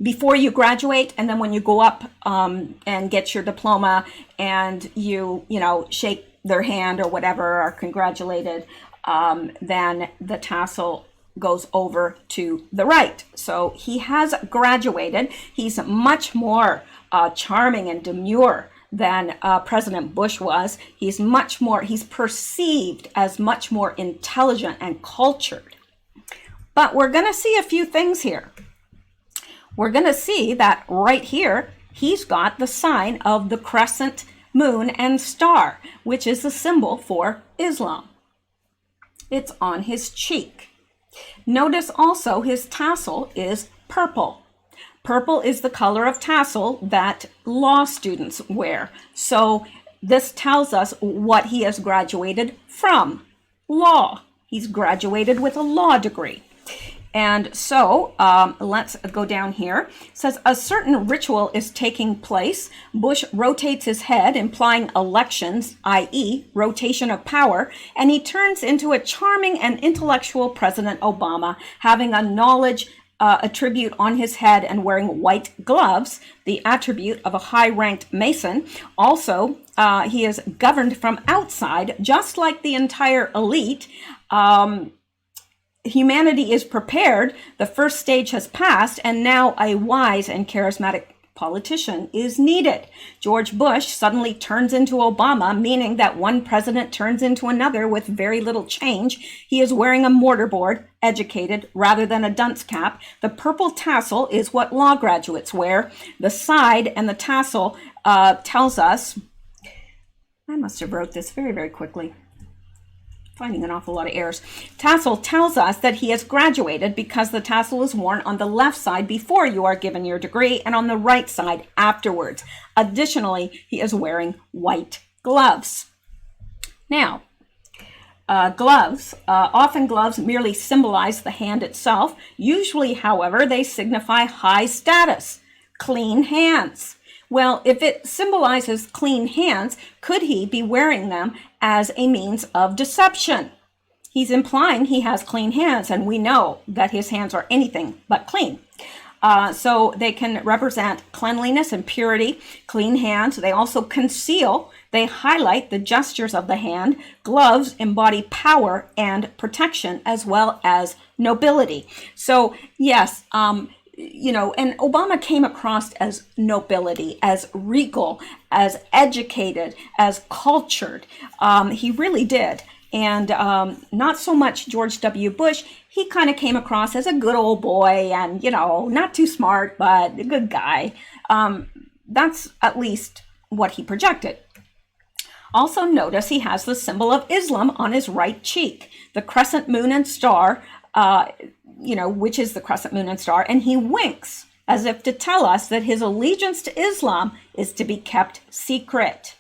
before you graduate, and then when you go up and get your diploma and you shake their hand or whatever, are congratulated, then the tassel goes over to the right. So he has graduated. He's much more charming and demure than President Bush was. He's perceived as much more intelligent and cultured. But we're going to see a few things here. We're going to see that right here, he's got the sign of the crescent moon and star, which is the symbol for Islam. It's on his cheek. Notice also his tassel is purple. Purple is the color of tassel that law students wear. So this tells us what he has graduated from, law. He's graduated with a law degree. And so let's go down here. It says a certain ritual is taking place. Bush rotates his head, implying elections, i.e. rotation of power, and he turns into a charming and intellectual President Obama, having a knowledge attribute on his head and wearing white gloves, the attribute of a high-ranked Mason. Also, he is governed from outside, just like the entire elite. Humanity is prepared, the first stage has passed, and now a wise and charismatic politician is needed. George Bush suddenly turns into Obama, meaning that one president turns into another with very little change. He is wearing a mortarboard, educated, rather than a dunce cap. The purple tassel is what law graduates wear. The side and the tassel tells us, I must have wrote this very, very quickly. Finding an awful lot of errors. Tassel tells us that he has graduated because the tassel is worn on the left side before you are given your degree and on the right side afterwards. Additionally, he is wearing white gloves. Now, often gloves merely symbolize the hand itself. Usually, however, they signify high status, clean hands. Well, if it symbolizes clean hands, could he be wearing them as a means of deception? He's implying he has clean hands, and we know that his hands are anything but clean. So they can represent cleanliness and purity, clean hands. They also conceal, they highlight the gestures of the hand. Gloves embody power and protection as well as nobility. So yes, and Obama came across as nobility, as regal, as educated, as cultured. He really did. And not so much George W. Bush. He kind of came across as a good old boy and, not too smart, but a good guy. That's at least what he projected. Also notice he has the symbol of Islam on his right cheek, the crescent moon and star, which is the crescent moon and star, and he winks as if to tell us that his allegiance to Islam is to be kept secret.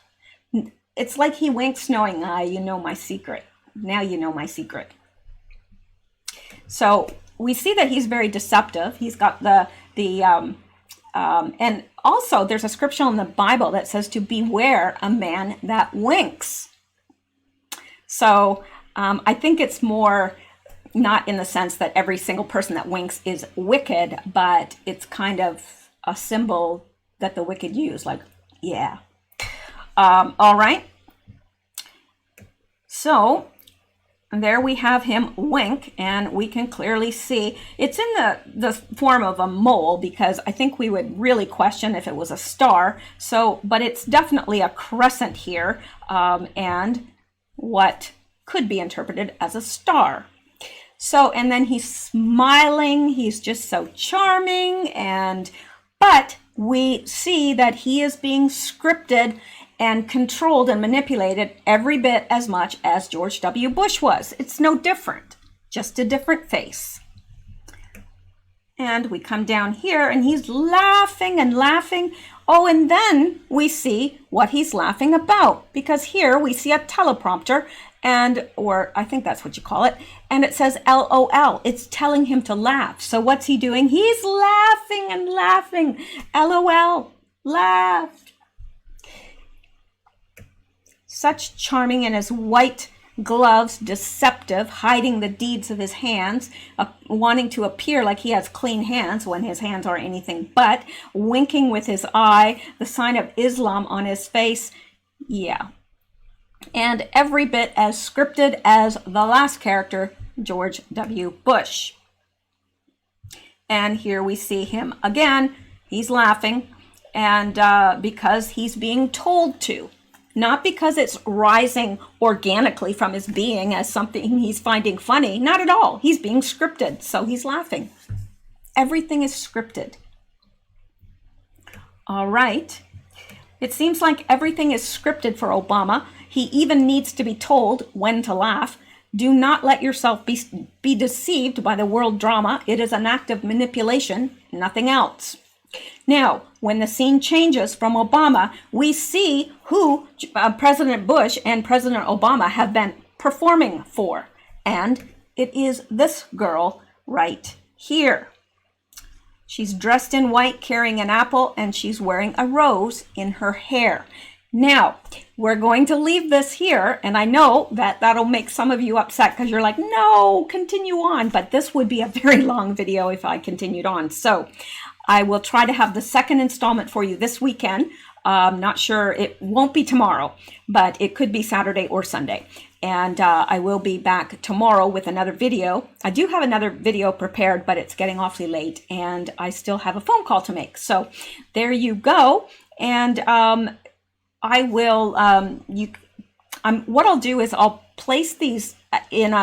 It's like he winks knowing, you know my secret. Now you know my secret. So we see that he's very deceptive. He's got and also there's a scripture in the Bible that says to beware a man that winks. So I think it's more not in the sense that every single person that winks is wicked, but it's kind of a symbol that the wicked use, like, yeah. All right. So there we have him wink, and we can clearly see it's in the form of a mole, because I think we would really question if it was a star. So, but it's definitely a crescent here, and what could be interpreted as a star. So, and then he's smiling, he's just so charming, but we see that he is being scripted and controlled and manipulated every bit as much as George W. Bush was. It's no different, just a different face. And we come down here and he's laughing and laughing. Oh, and then we see what he's laughing about, because here we see a teleprompter, or I think that's what you call it, and it says LOL. It's telling him to laugh. So what's he doing? He's laughing and laughing. LOL, laugh. Such charming in his white gloves, deceptive, hiding the deeds of his hands, wanting to appear like he has clean hands when his hands are anything but, winking with his eye, the sign of Islam on his face. Yeah. And every bit as scripted as the last character, George W. Bush. And here we see him again. He's laughing, and because he's being told to. Not because it's rising organically from his being as something he's finding funny. Not at all. He's being scripted, so he's laughing. Everything is scripted. All right. It seems like everything is scripted for Obama. He even needs to be told when to laugh. Do not let yourself be deceived by the world drama. It is an act of manipulation, nothing else. Now, when the scene changes from Obama, we see who President Bush and President Obama have been performing for. And it is this girl right here. She's dressed in white, carrying an apple, and she's wearing a rose in her hair. Now, we're going to leave this here, and I know that that'll make some of you upset because you're like, no, continue on. But this would be a very long video if I continued on. So I will try to have the second installment for you this weekend. Not sure, it won't be tomorrow, but it could be Saturday or Sunday. And I will be back tomorrow with another video. I do have another video prepared, but it's getting awfully late and I still have a phone call to make. So there you go. And I will, what I'll do is I'll place these in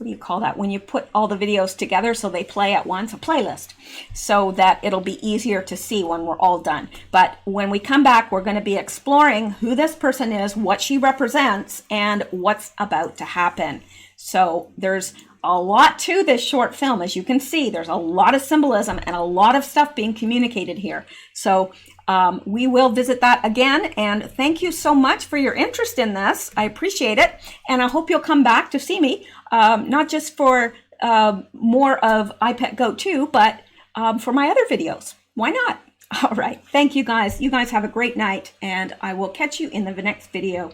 what do you call that? When you put all the videos together so they play at once, a playlist, so that it'll be easier to see when we're all done. But when we come back, we're going to be exploring who this person is, what she represents, and what's about to happen. So there's a lot to this short film. As you can see, there's a lot of symbolism and a lot of stuff being communicated here. So we will visit that again. And thank you so much for your interest in this. I appreciate it. And I hope you'll come back to see me, not just for more of iPet Go 2, but for my other videos. Why not? All right. Thank you guys. You guys have a great night, and I will catch you in the next video.